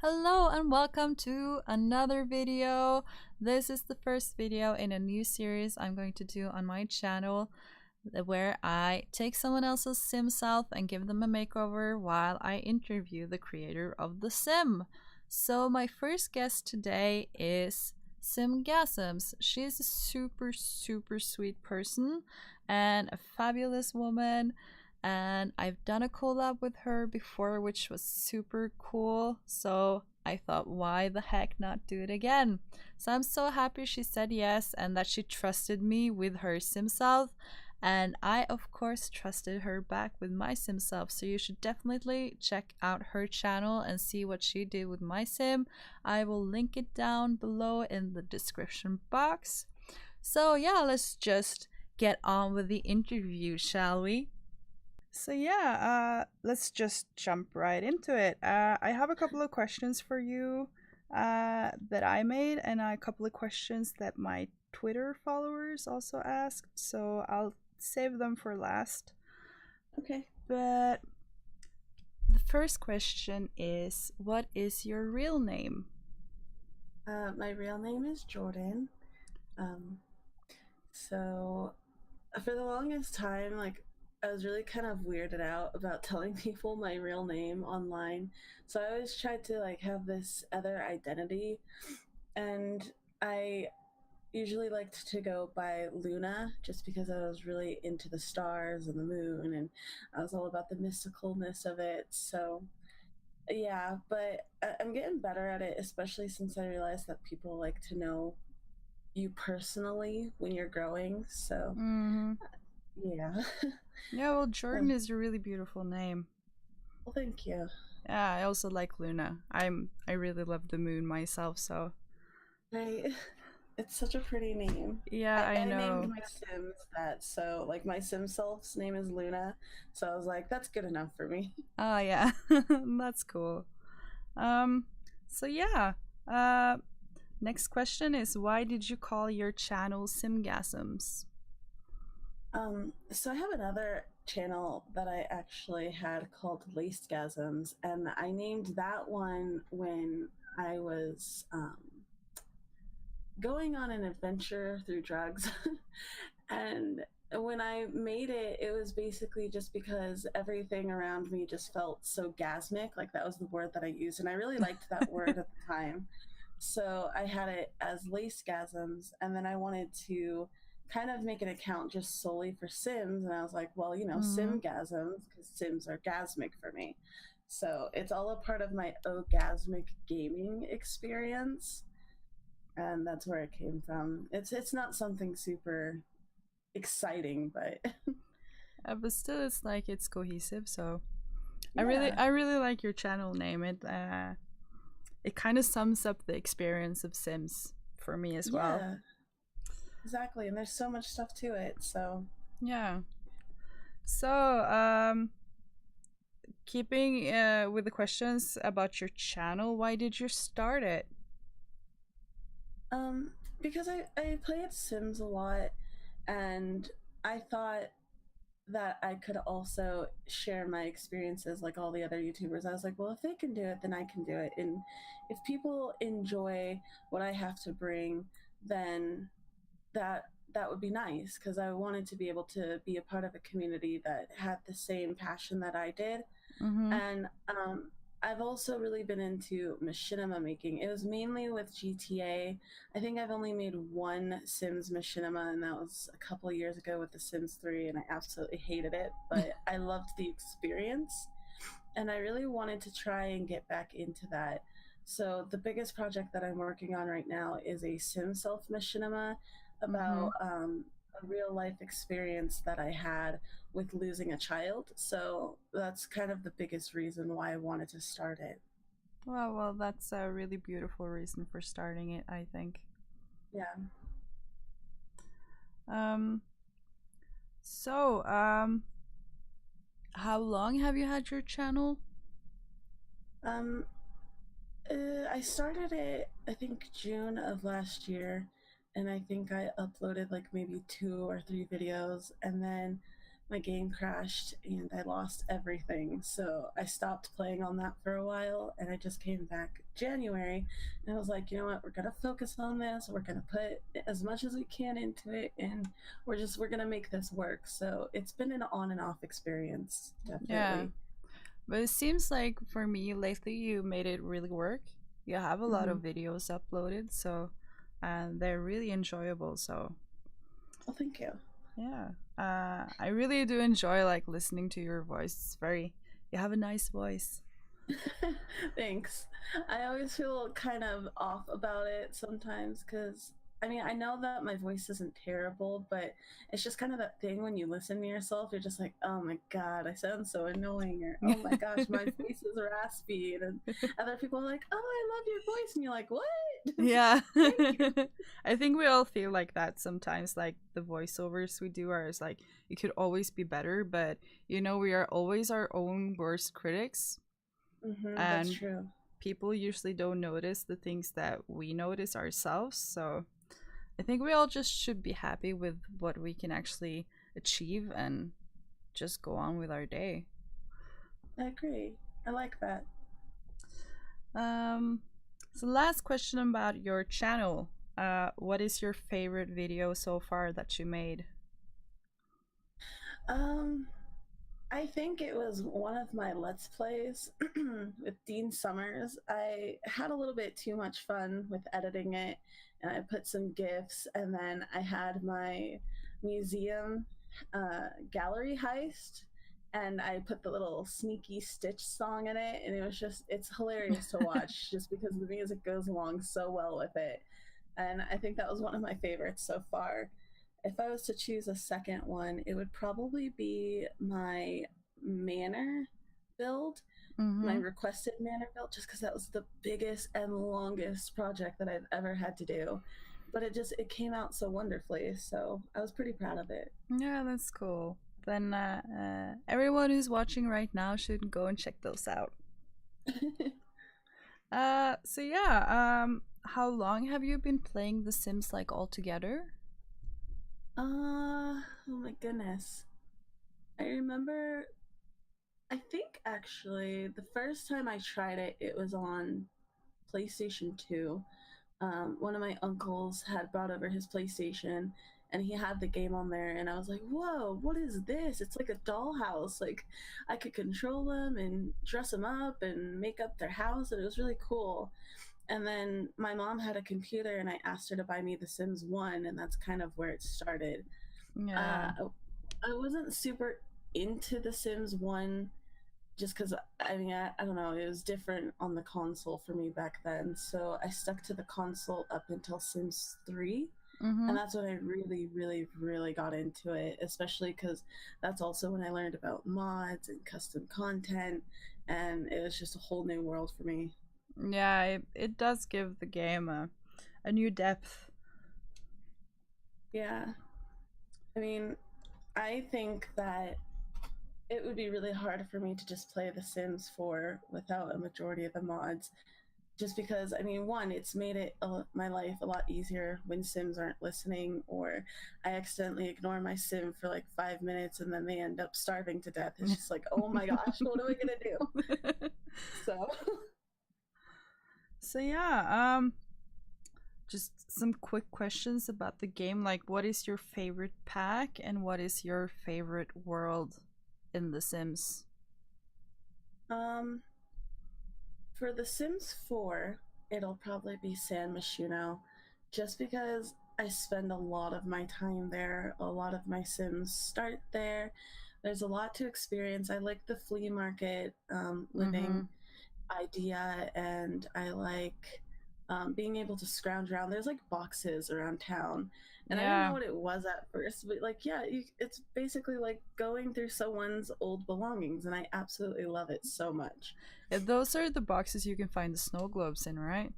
Hello and welcome to another video. This is the first video in a new series I'm going to do on my channel where I take someone else's sim self and give them a makeover while I interview the creator of the sim. So my first guest today is SimGasms. She's a super sweet person and a fabulous woman, and I've done a collab with her before, which was super cool. So I thought, why the heck not do it again? So I'm so happy she said yes and that she trusted me with her sim self. And I, of course, trusted her back with my sim self. So you should definitely check out her channel and see what she did with my sim. I will link it down below in the description box. So yeah, let's just get on with the interview, shall we? So yeah, let's just jump right into it. I have a couple of questions for you that I made, and a couple of questions that my Twitter followers also asked. So I'll save them for last. Okay. But the first question is, what is your real name? My real name is Jordan. So for the longest time, I was really kind of weirded out about telling people my real name online. So I always tried to have this other identity, and I usually liked to go by Luna just because I was really into the stars and the moon, and I was all about the mysticalness of it. So yeah, but I'm getting better at it, especially since I realized that people like to know you personally when you're growing. So Mm-hmm. yeah. Yeah, well, Jordan is a really beautiful name. Well, thank you. Yeah, I also like Luna. I really love the moon myself, so Right. It's such a pretty name. yeah, I, I I named know. my Sims that, so like my Sim self's name is Luna. So I was like, that's good enough for me. Oh yeah, that's cool. Um, so yeah. Uh, Next question is, why did you call your channel SimGasms? So I have another channel that I actually had called Linnsanegaming, and I named that one when I was going on an adventure through drugs. And when I made it, it was basically just because everything around me just felt so gasmic. Like that was the word that I used. And I really liked that word at the time. So I had it as Linnsanegasms. And then I wanted to kind of make an account just solely for Sims. And I was like, well, Mm-hmm. SimGasms, because Sims are gasmic for me. So it's all a part of my orgasmic gaming experience, and that's where it came from. It's not something super exciting, but But still, it's like it's cohesive. So yeah, I really like your channel name. It kind of sums up the experience of Sims for me as well. yeah, exactly. And there's so much stuff to it. So Yeah. So keeping with the questions about your channel, why did you start it? um, because I played Sims a lot, and I thought that I could also share my experiences like all the other YouTubers. I was like, well, if they can do it, then I can do it. And if people enjoy what I have to bring, then that that would be nice, because I wanted to be able to be a part of a community that had the same passion that I did. Mm-hmm. And I've also really been into machinima making. It was mainly with GTA. I think I've only made one Sims machinima, and that was a couple of years ago with The Sims 3, and I absolutely hated it, but I loved the experience, and I really wanted to try and get back into that. So the biggest project that I'm working on right now is a sim self machinima Mm-hmm. about a real life experience that I had with losing a child. So that's kind of the biggest reason why I wanted to start it. Well, that's a really beautiful reason for starting it, I think. Yeah. Um, so, how long have you had your channel? Um, I started it, I think, June of last year, and I think I uploaded like maybe 2 or 3 videos, and then my game crashed and I lost everything. So I stopped playing on that for a while and I just came back January and I was like, you know what, we're gonna focus on this, we're gonna put as much as we can into it, and we're gonna make this work. So it's been an on and off experience, Yeah. definitely. But it seems like for me lately you made it really work. You have a lot Mm-hmm. of videos uploaded, so and they're really enjoyable. So Well, thank you. yeah, I really do enjoy like listening to your voice. It's very you have a nice voice. Thanks. I always feel kind of off about it sometimes because I mean, I know that my voice isn't terrible, but it's just kind of that thing when you listen to yourself, you're just like, oh my God, I sound so annoying, or oh my gosh, my voice is raspy. And other people are like, oh, I love your voice. And you're like, what? Yeah. Thank you. I think we all feel like that sometimes. Like the voiceovers we do are is like it could always be better, but you know we are always our own worst critics, That's and true. people usually don't notice the things that we notice ourselves. So I think we all just should be happy with what we can actually achieve and just go on with our day. I agree. I like that. Um, so last question about your channel. What is your favorite video so far that you made? Um, I think it was one of my Let's Plays with Dean Summers. I had a little bit too much fun with editing it, and I put some GIFs, and then I had my museum gallery heist, and I put the little sneaky Stitch song in it, and it's hilarious to watch just because the music goes along so well with it. And I think that was one of my favorites so far. If I was to choose a second one, it would probably be my manor build, my Mm-hmm. requested manor build, just because that was the biggest and longest project that I've ever had to do. But it came out so wonderfully, so I was pretty proud of it. Yeah, that's cool. Then everyone who's watching right now should go and check those out. So yeah, how long have you been playing The Sims like all together? Oh my goodness. I remember, I think actually the first time I tried it, it was on PlayStation 2. One of my uncles had brought over his PlayStation and he had the game on there, and I was like, whoa, what is this? It's like a dollhouse. Like, I could control them and dress them up and make up their house, and it was really cool. And then my mom had a computer and I asked her to buy me The Sims 1, and that's kind of where it started. Yeah. uh, I wasn't super into The Sims 1 just because I don't know, it was different on the console for me back then. So I stuck to the console up until Sims 3. Mm-hmm. And that's when I really, really, really got into it, especially because that's also when I learned about mods and custom content. And it was just a whole new world for me. Yeah, it does give the game a new depth. Yeah. I mean, I think that it would be really hard for me to just play The Sims 4 without a majority of the mods, just because I mean, one, it's made my life a lot easier when Sims aren't listening, or I accidentally ignore my Sim for like 5 minutes and then they end up starving to death. It's just like, oh my gosh, what am I gonna do? So So yeah, just some quick questions about the game. Like, what is your favorite pack and what is your favorite world in The Sims? um for The Sims 4, it'll probably be San Myshuno, just because I spend a lot of my time there. A lot of my Sims start there. There's a lot to experience. I like the flea market Mm-hmm. living idea, and I like being able to scrounge around. There's like boxes around town, and I didn't know Yeah. what it was at first, but like, yeah, it's basically like going through someone's old belongings, and I absolutely love it so much. Yeah, those are the boxes you can find the snow globes in, right?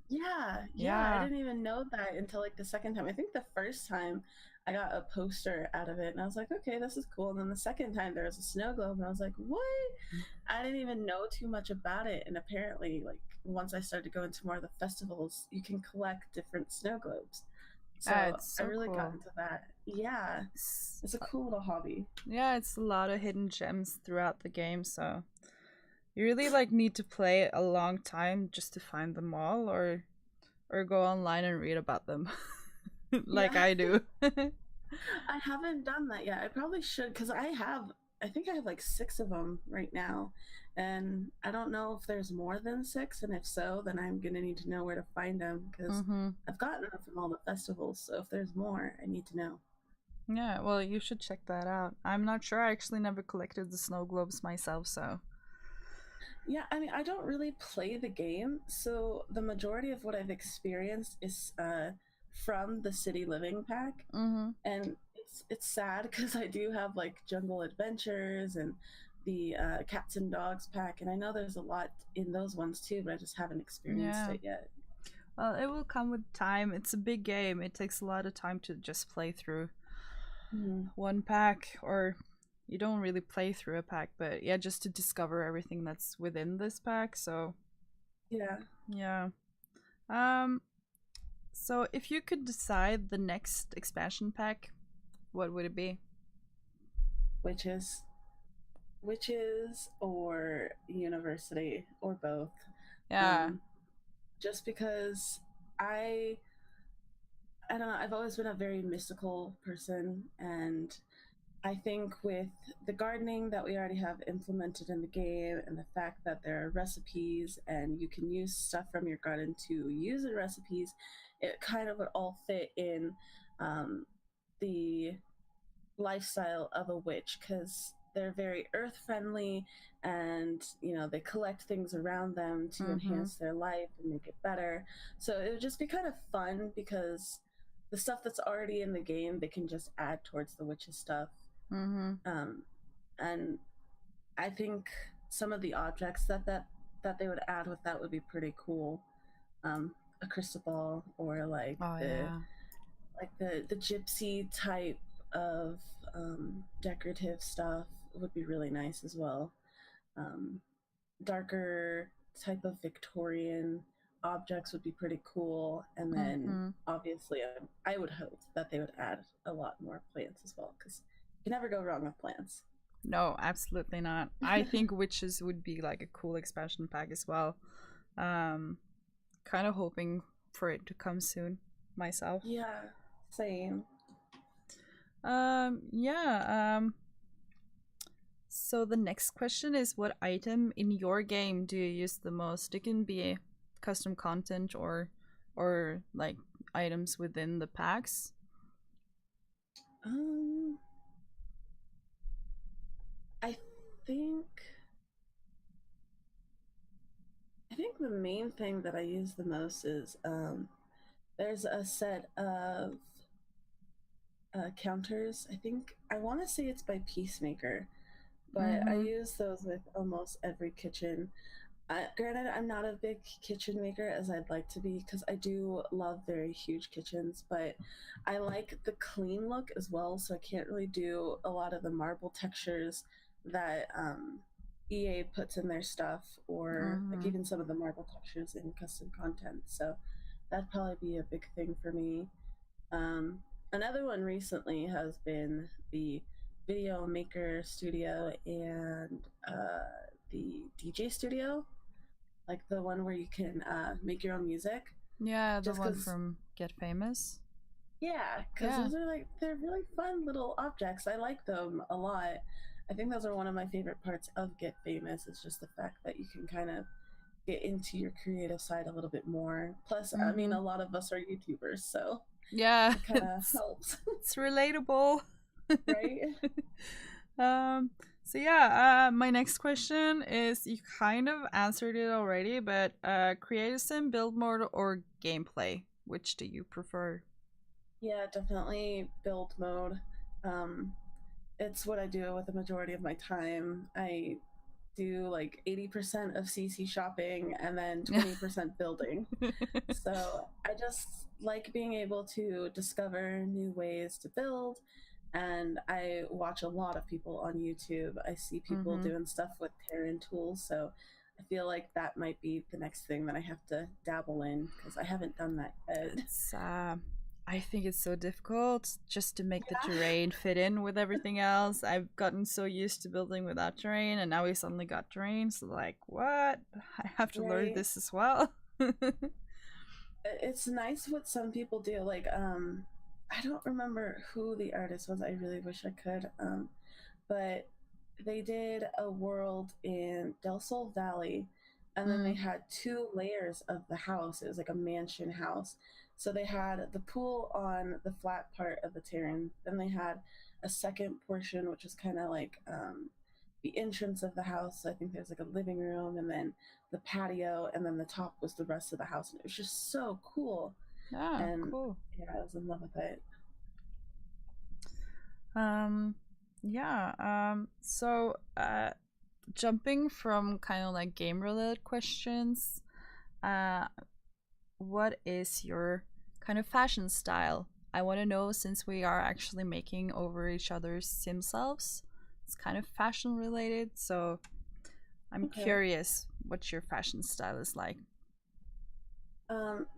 Yeah, yeah, I Yeah. didn't even know that until like the second time. I think the first time I got a poster out of it, and I was like, okay, this is cool. And then the second time there was a snow globe, and I was like, what? I didn't even know too much about it. And apparently, like once I started going to more of the festivals, you can collect different snow globes. So It's I so really got cool. into that. Yeah, It's, it's a cool little hobby. yeah, it's a lot of hidden gems throughout the game, so you really like need to play a long time just to find them all, or go online and read about them, like Yeah. I do. I haven't done that yet. I probably should because I think I have like six of them right now. And I don't know if there's more than six. And if so, then I'm going to need to know where to find them because Mm-hmm. I've gotten them from all the festivals. So if there's more, I need to know. Yeah, well, you should check that out. I'm not sure. I actually never collected the snow globes myself, so. Yeah, I mean, I don't really play the game. So the majority of what I've experienced is from the City Living pack. Mm-hmm. And it's sad because I do have like Jungle Adventures and the Cats and Dogs pack, and I know there's a lot in those ones too, but I just haven't experienced Yeah. it yet. Well, it will come with time. It's a big game. It takes a lot of time to just play through Mm. one pack, or you don't really play through a pack, but yeah, just to discover everything that's within this pack. So, Yeah, yeah. Um so if you could decide the next expansion pack, what would it be? witches, witches, or university, or both. Yeah. Um, just because I I don't know. I've always been a very mystical person, and I think with the gardening that we already have implemented in the game and the fact that there are recipes and you can use stuff from your garden to use in recipes, it kind of would all fit in um, the lifestyle of a witch because they're very earth friendly and they collect things around them to Mm-hmm. enhance their life and make it better. So it would just be kind of fun because the stuff that's already in the game they can just add towards the witch's stuff. Mm-hmm. um, and I think some of the objects that they would add with that would be pretty cool. A crystal ball or Oh yeah. the gypsy type of decorative stuff would be really nice as well. Um, Darker type of Victorian objects would be pretty cool, and then Mm-hmm. obviously I would hope that they would add a lot more plants as well because you can never go wrong with plants. No, absolutely not. I think witches would be like a cool expansion pack as well. Um, Kind of hoping for it to come soon myself. Yeah, same. Yeah. So the next question is, what item in your game do you use the most? It can be custom content or like items within the packs. Um, I think I think the main thing that I use the most is there's a set of counters. I think I want to say it's by Peacemaker, but I Mm-hmm. use those with almost every kitchen. Granted, I'm not a big kitchen maker as I'd like to be because I do love very huge kitchens, but I like the clean look as well, so I can't really do a lot of the marble textures that EA puts in their stuff, or like Mm-hmm. even some of the marble textures in custom content. So that'd probably be a big thing for me. Um, Another one recently has been the Video Maker Studio and the DJ Studio, like the one where you can make your own music. Yeah, the Just one because, from Get Famous. yeah, because Yeah. those are like they're really fun little objects. I like them a lot. I think those are one of my favorite parts of Get Famous. Is just the fact that you can kind of get into your creative side a little bit more. Plus, I mean, Mm-hmm. a lot of us are YouTubers, so Yeah, it kind of helps, it's relatable. right? um so yeah, my next question is, you kind of answered it already, but create a sim, build mode, or gameplay, which do you prefer? Yeah, definitely build mode. Um, it's what I do with the majority of my time. I do like 80% of CC shopping and then 20% building. So I just like being able to discover new ways to build. And I watch a lot of people on YouTube. I see people Mm-hmm. doing stuff with Terran tools. So I feel like that might be the next thing that I have to dabble in because I haven't done that yet. It's I think it's so difficult just to make the Yeah. terrain fit in with everything else. I've gotten so used to building without terrain, and now we suddenly got terrain. So like, what? I have to learn Right. this as well. It's nice what some people do. Like, I don't remember who the artist was. I really wish I could. But they did a world in Del Sol Valley, and then they Mm, had two layers of the house. It was like a mansion house. So they had the pool on the flat part of the terrain. Then they had a second portion, which was kind of like the entrance of the house. So I think there's like a living room, and then the patio, and then the top was the rest of the house. And it was just so cool. yeah, And cool. yeah, I was in love with it. Um, yeah. So, jumping from kind of like game related questions, uh, what is your kind of fashion style? I want to know, since we are actually making over each other's sim selves. It's kind of fashion related, so I'm Okay. curious what your fashion style is like.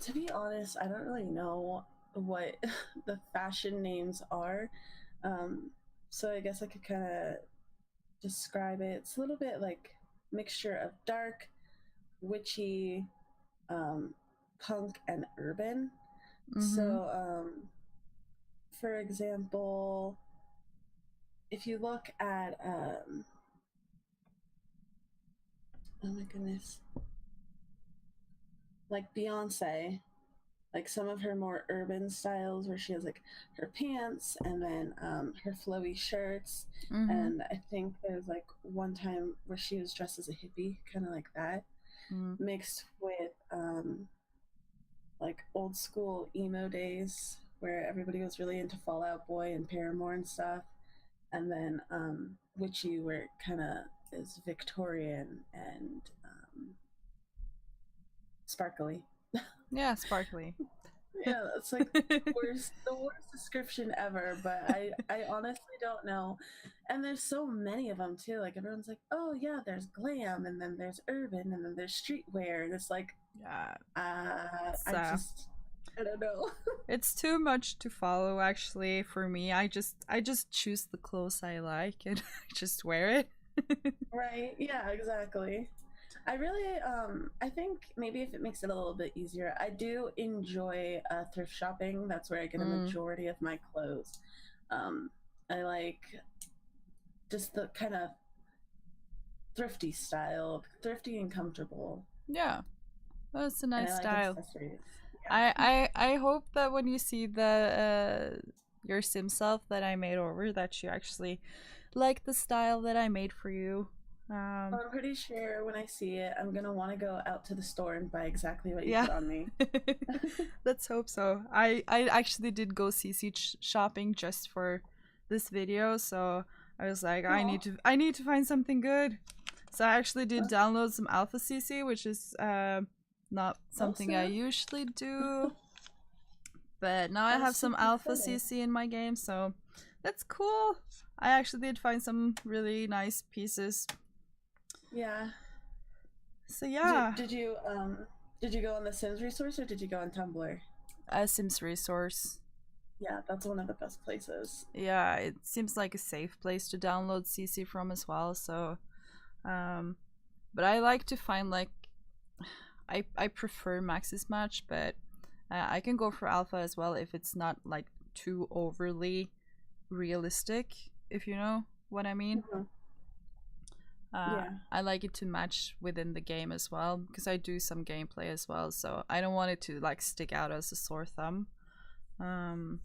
To be honest, I don't really know what the fashion names are. Um, so I guess I could kind of describe it. It's a little bit like mixture of dark, witchy, um, punk, and urban. Mm-hmm. So, for example, if you look at, oh my goodness, like Beyonce, like some of her more urban styles where she has like her pants and then her flowy shirts. Mm-hmm. And I think there's like one time where she was dressed as a hippie, kind of like that, Mm. mixed with like old school emo days where everybody was really into Fall Out Boy and Paramore and stuff. And then Witchy, where it kind of is Victorian and sparkly. Yeah, sparkly. Yeah, it's like the worst description ever, but I honestly don't know. And there's so many of them too. Like everyone's like, "Oh yeah, there's glam and then there's urban and then there's streetwear." And it's like Yeah, I so just I don't know. it's too much to follow actually for me. I just choose the clothes I like and I just wear it. Right? Yeah, exactly. I really I think maybe if it makes it a little bit easier, I do enjoy thrift shopping. That's where I get a Mm, majority of my clothes. Um I like just the kind of thrifty style, thrifty and comfortable, yeah, that's a and nice I like style. accessories. I hope that when you see the your sim self that I made over, that you actually like the style that I made for you. I'm pretty sure when I see it, I'm gonna want to go out to the store and buy exactly what you Yeah. put on me. Let's hope so. I actually did go CC shopping just for this video, so I was like, Aw. I need to find something good. So I actually did download some Alpha CC, which is not Oh, something I snap. usually do, but now I have That's some super Alpha exciting. CC in my game, so that's cool. I actually did find some really nice pieces. Yeah. So yeah, Did you go on the Sims resource or did you go on Tumblr? a Sims resource. Yeah, that's one of the best places. Yeah, it seems like a safe place to download CC from as well. So, um, but I like to find like I prefer Maxis Match, but I can go for Alpha as well if it's not like too overly realistic, if you know what I mean. Mhm. Yeah. I like it to match within the game as well because I do some gameplay as well, so I don't want it to like stick out as a sore thumb. Um,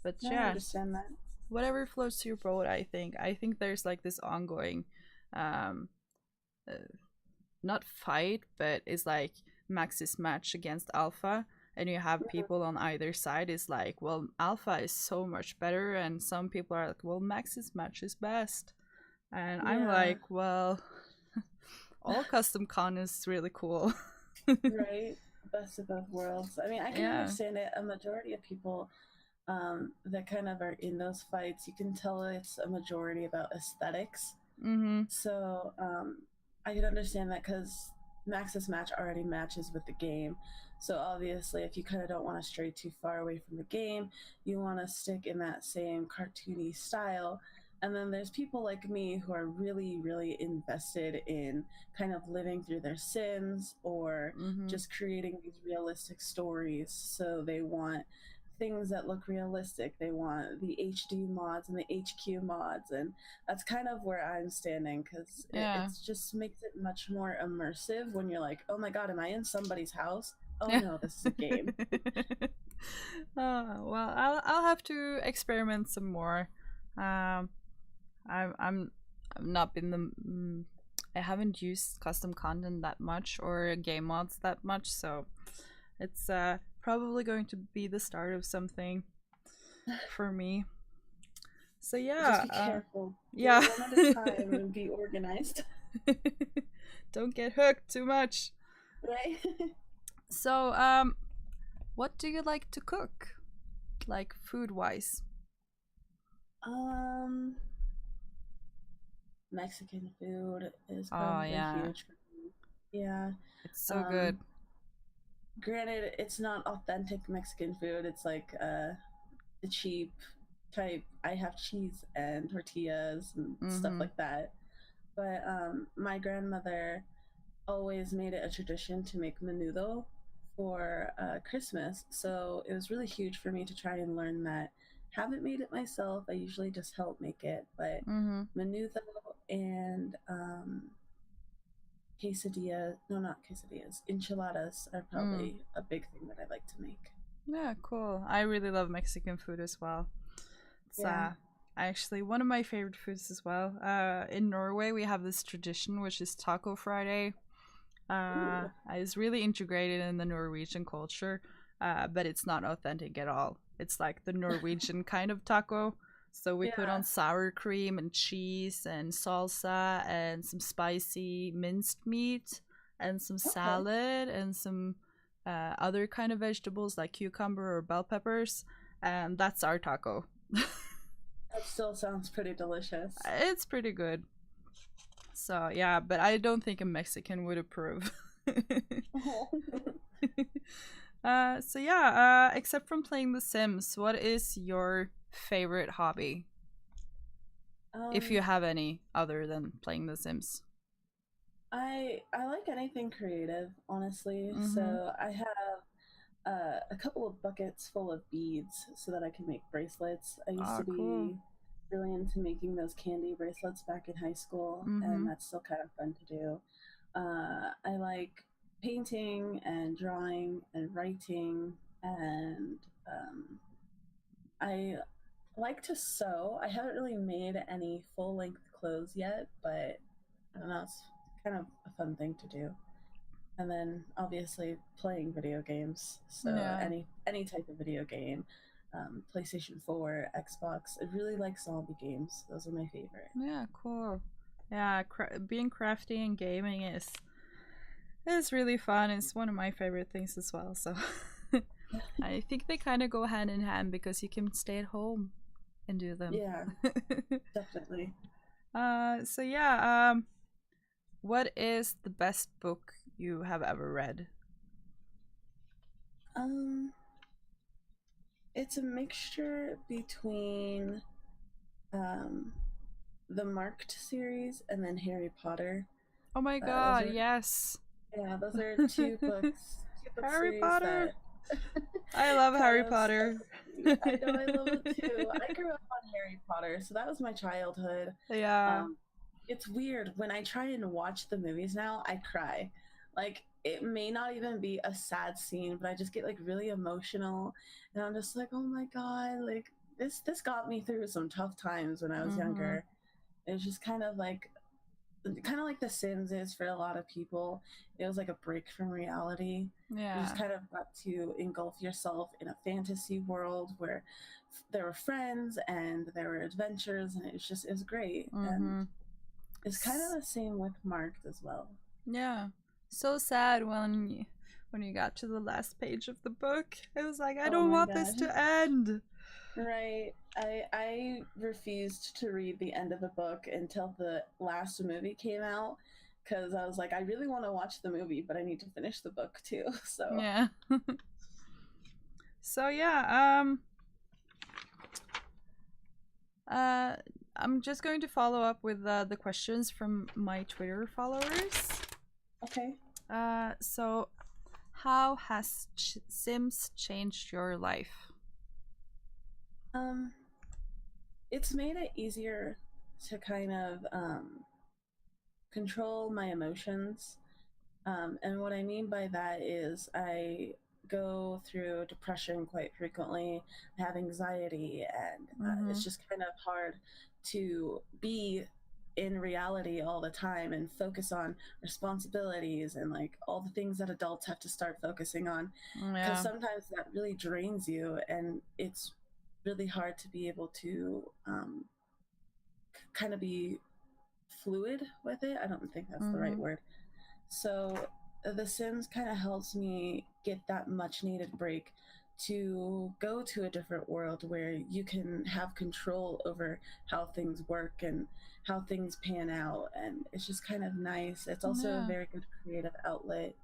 but No, I yeah, understand that. whatever floats your boat. I think there's like this ongoing um uh, not fight, but it's like Max's match against Alpha, and you have Mhm. people on either side is like, well, Alpha is so much better, and some people are like, well, Max's match is best, and I'm Yeah. like, well, all custom con is really cool. Right. Best of both worlds. I mean, I can Yeah. understand it. A majority of people that kind of are in those fights, you can tell it's a majority about aesthetics. Mm-hmm. So I can understand that because Max's match already matches with the game. So obviously, if you kind of don't want to stray too far away from the game, you want to stick in that same cartoony style. And then there's people like me who are really, really invested in kind of living through their Sims or Mm-hmm. just creating these realistic stories. So they want things that look realistic. They want the HD mods and the HQ mods, and that's kind of where I'm standing because Yeah. it just makes it much more immersive when you're like, oh my god, am I in somebody's house? Oh Yeah. no, this is a game. Well, I'll have to experiment some more. Um, I've not been I haven't used custom content that much or game mods that much, so it's probably going to be the start of something for me. So Just yeah, be careful. yeah. Get one at a time and be organized. Don't get hooked too much. Right? So, what do you like to cook? Like food wise? Mexican food is Oh probably yeah, huge for me. Yeah. it's so good. Um, Granted, it's not authentic Mexican food. It's like the cheap type. I have cheese and tortillas and stuff Mm-hmm. like that. But my grandmother always made it a tradition to make menudo for Christmas. So it was really huge for me to try and learn that. Haven't made it myself. I usually just help make it, but Mm-hmm. menudo and quesadilla, no, not quesadillas, enchiladas are Mm. probably a big thing that I like to make. Yeah, cool. I really love Mexican food as well. It's Yeah. actually one of my favorite foods as well. In Norway we have this tradition which is Taco Friday. Ooh. It's really integrated in the Norwegian culture, but it's not authentic at all. It's like the Norwegian kind of taco. So we put Yeah. on sour cream and cheese and salsa and some spicy minced meat and some Okay. salad and some other kind of vegetables like cucumber or bell peppers. And that's our taco. That still sounds pretty delicious. It's pretty good. So yeah, but I don't think a Mexican would approve. Oh. So yeah, except from playing The Sims, what is your favorite hobby? If you um, have any other than playing The Sims. I like anything creative, honestly. Mm-hmm. So I have a couple of buckets full of beads so that I can make bracelets. I used Oh, to cool. be really into making those candy bracelets back in high school, Mm-hmm. and that's still kind of fun to do. I like painting and drawing and writing, and I like to sew. I haven't really made any full length clothes yet, but I don't know, it's kind of a fun thing to do. And then obviously playing video games. So Yeah. any type of video game, PlayStation 4, Xbox. I really like zombie games. Those are my favorite. Yeah, cool. Yeah, being crafty and gaming is really fun. It's one of my favorite things as well. So I think they kind of go hand in hand because you can stay at home and do them. Yeah, definitely. So yeah, what is the best book you have ever read? Um, it's a mixture between um, the Marked series and then Harry Potter. Oh my Those god, are yes. Yeah, those are two book Harry series Potter. that I love kind Harry of stuck Potter. with me. I know I love it too. I grew up on Harry Potter, so that was my childhood. Yeah. Um, it's weird when I try and watch the movies now, I cry. Like it may not even be a sad scene, but I just get like really emotional, and I'm just like, oh my god, like this got me through some tough times when I was Mm-hmm. younger. It was just kind of like The Sims is for a lot of people. It was like a break from reality. You just Yeah. kind of got to engulf yourself in a fantasy world where there were friends and there were adventures, and it was great. And Mm-hmm. it's kind of the same with Marked as well. Yeah. So sad when you got to the last page of the book. It was like I Oh don't my want this god. to end. Right. I refused to read the end of the book until the last movie came out, because I was like, I really want to watch the movie, but I need to finish the book too. So Yeah. So yeah, uh, I'm just going to follow up with the questions from my Twitter followers. okay. So how has Sims changed your life? Um, it's made it easier to kind of control my emotions. And what I mean by that is I go through depression quite frequently. I have anxiety, and Mm-hmm. it's just kind of hard to be in reality all the time and focus on responsibilities and like all the things that adults have to start focusing on, because Yeah. sometimes that really drains you, and it's really hard to be able to kind of be fluid with it. I don't think that's the right Mm-hmm. word. So The Sims kind of helps me get that much needed break to go to a different world where you can have control over how things work and how things pan out. And it's just kind of nice. It's also a Yeah. very good creative outlet.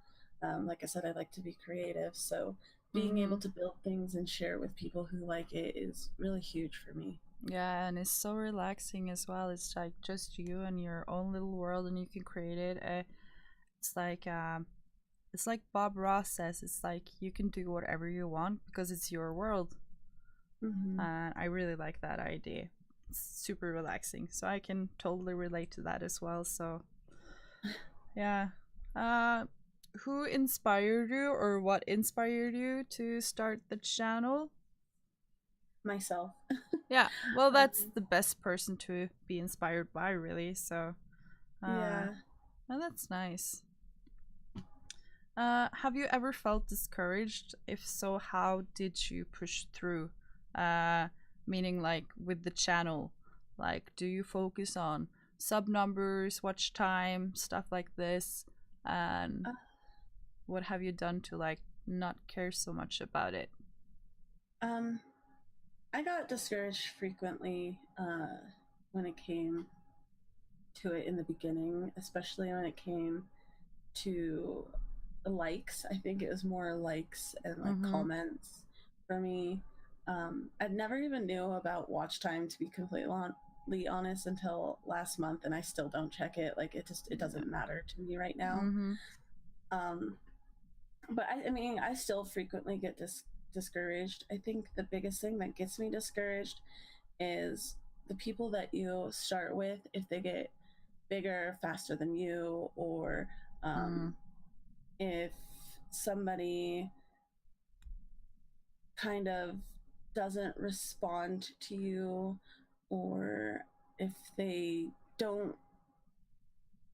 Like I said, I like to be creative. So being Mm-hmm. able to build things and share with people who like it is really huge for me. Yeah, and it's so relaxing as well. It's like just you and your own little world, and you can create it. It's like it's like Bob Ross says. It's like you can do whatever you want because it's your world. Mm-hmm. And I really like that idea. It's super relaxing, so I can totally relate to that as well. So yeah, uh, who inspired you, or what inspired you to start the channel? Myself. Yeah, well, that's Um, the best person to be inspired by, really. So, uh, yeah. and that's nice. Have you ever felt discouraged? If so, how did you push through? Uh, Meaning, like with the channel, like, do you focus on sub numbers, watch time, stuff like this? And Uh, what have you done to like not care so much about it? um, I got discouraged frequently when it came to it in the beginning, especially when it came to likes. I think it was more likes and like Mm-hmm. comments for me. I'd never even knew about watch time, to be completely honest, until last month, and I still don't check it. Like it doesn't matter to me right now. Mm-hmm. Um, but I mean, I still frequently get discouraged. I think the biggest thing that gets me discouraged is the people that you start with, if they get bigger faster than you, or Mm-hmm. if somebody kind of doesn't respond to you, or if they don't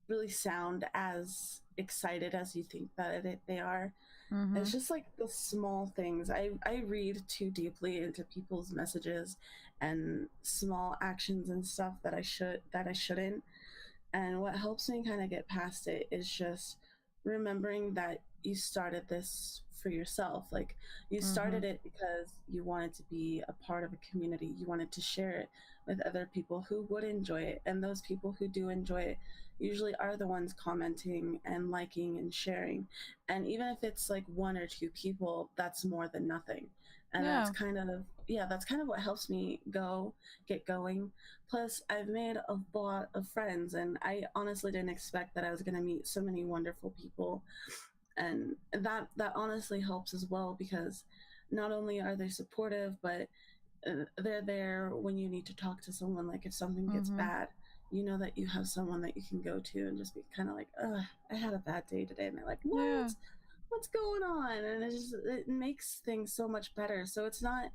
really sound as excited as you think that they are. Mm-hmm. It's just like the small things. I read too deeply into people's messages and small actions and stuff that I shouldn't. And what helps me kind of get past it is just remembering that you started this for yourself. Like, you Mm-hmm. started it because you wanted to be a part of a community. You wanted to share it with other people who would enjoy it. And those people who do enjoy it usually are the ones commenting and liking and sharing. And even if it's like one or two people, that's more than nothing. And that's Yeah. kind of, yeah, that's kind of what helps me get going. Plus, I've made a lot of friends, and I honestly didn't expect that I was going to meet so many wonderful people. And that honestly helps as well, because not only are they supportive, but they're there when you need to talk to someone. Like, if something gets Mm-hmm. bad, you know that you have someone that you can go to and just be kind of like, "Ugh, I had a bad day today," and they're like, Yeah. what's going on? And it makes things so much better. So it's not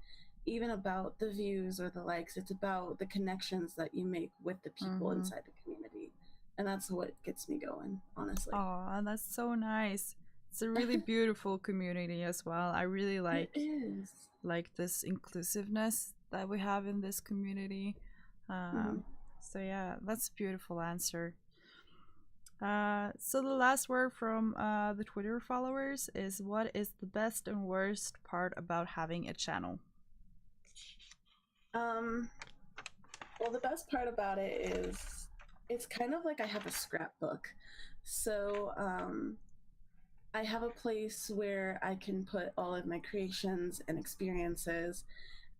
even about the views or the likes, it's about the connections that you make with the people Mm-hmm. inside the community. And that's what gets me going, honestly. Oh, that's so nice. It's a really beautiful community as well. I really It is. like this inclusiveness that we have in this community. Mhm. So yeah, that's a beautiful answer. So the last word from the Twitter followers is, what is the best and worst part about having a channel? um well, the best part about it is it's kind of like I have a scrapbook. So I have a place where I can put all of my creations and experiences.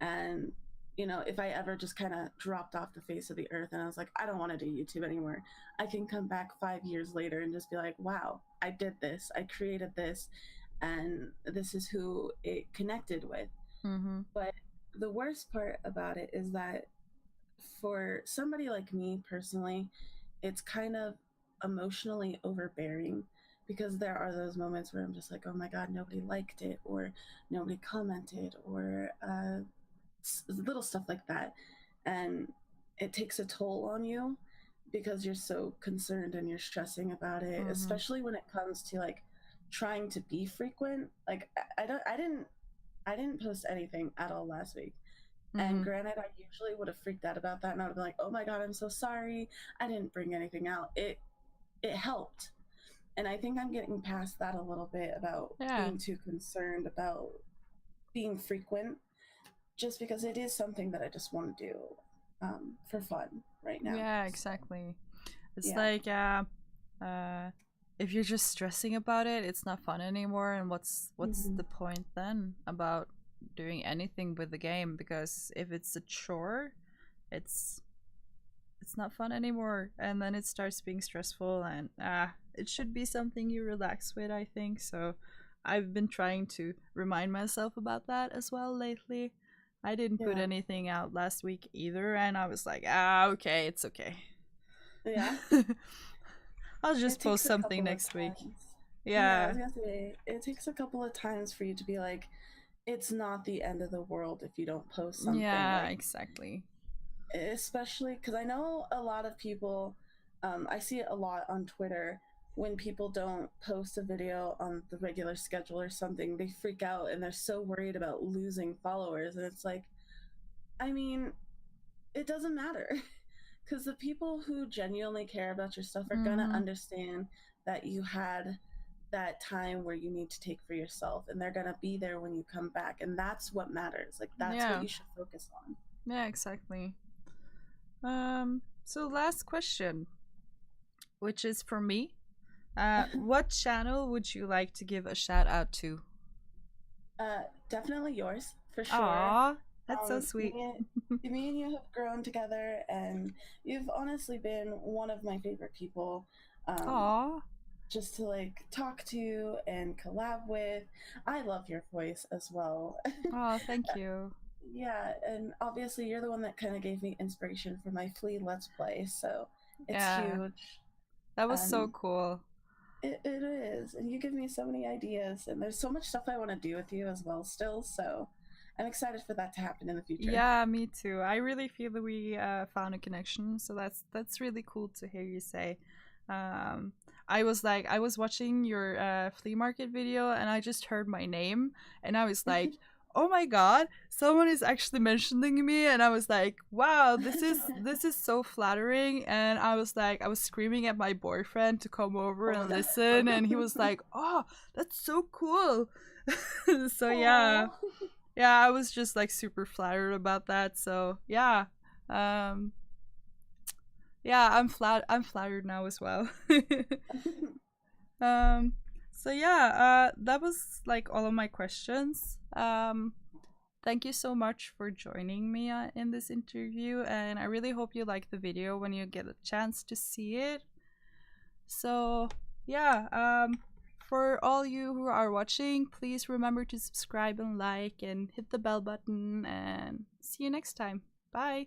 And, you know, if I ever just kind of dropped off the face of the earth and I was like, I don't want to do YouTube anymore, I can come back 5 years later and just be like, wow, I did this, I created this, and this is who it connected with. Mm-hmm. But the worst part about it is that for somebody like me personally, it's kind of emotionally overbearing, because there are those moments where I'm just like, oh my God, nobody liked it, or nobody commented, or little stuff like that. And it takes a toll on you because you're so concerned and you're stressing about it, Mm-hmm. especially when it comes to like trying to be frequent. Like I didn't post anything at all last week. And Mm-hmm. granted, I usually would have freaked out about that, and I would have been like, "Oh my God, I'm so sorry. I didn't bring anything out." It helped, and I think I'm getting past that a little bit about Yeah. being too concerned about being frequent, just because it is something that I just want to do for fun right now. Yeah, So, exactly. It's yeah. like uh if you're just stressing about it, it's not fun anymore, and what's Mm-hmm. the point then about doing anything with the game? Because if it's a chore, it's it's not fun anymore, and then it starts being stressful, and it should be something you relax with, I think. So I've been trying to remind myself about that as well lately. I didn't put Yeah. anything out last week either, and I was like, okay, it's okay. Yeah. I'll It just post takes a something couple of next week. times. Yeah, I Yeah. was gonna say, it takes a couple of times for you to be like, it's not the end of the world if you don't post something. Yeah, Like, exactly. especially because I know a lot of people, I see it a lot on Twitter. When people don't post a video on the regular schedule or something, they freak out and they're so worried about losing followers. And it's like, I mean, it doesn't matter, because the people who genuinely care about your stuff are gonna Mm-hmm. understand that you had that time where you need to take for yourself, and they're gonna be there when you come back, and that's what matters. Like, that's what Yeah. you should focus on. Yeah, exactly. So last question, which is for me. What channel would you like to give a shout out to? Definitely yours for sure. Aw, that's so sweet. Me and you have grown together, and you've honestly been one of my favorite people. Um, Aw. just to like talk to and collab with. I love your voice as well. Oh, thank you. Yeah, and obviously you're the one that kind of gave me inspiration for my Flea Let's Play, so it's Yeah, huge. that was so And cool. it is, and you give me so many ideas, and there's so much stuff I want to do with you as well still, so I'm excited for that to happen in the future. Yeah, me too. I really feel that we found a connection, so that's really cool to hear you say. Um, I was watching your flea market video, and I just heard my name, and I was like, oh my god, someone is actually mentioning me, and I was like, wow, this is so flattering, and I was like, I was screaming at my boyfriend to come over Oh my and god. listen, and he was like, oh, that's so cool. So yeah. Aww. Yeah, I was just like super flattered about that. So yeah, um, yeah, I'm flattered now as well. um, so yeah, that was like all of my questions. Thank you so much for joining me in this interview, and I really hope you like the video when you get a chance to see it. So yeah, for all you who are watching, please remember to subscribe and like and hit the bell button, and see you next time. Bye.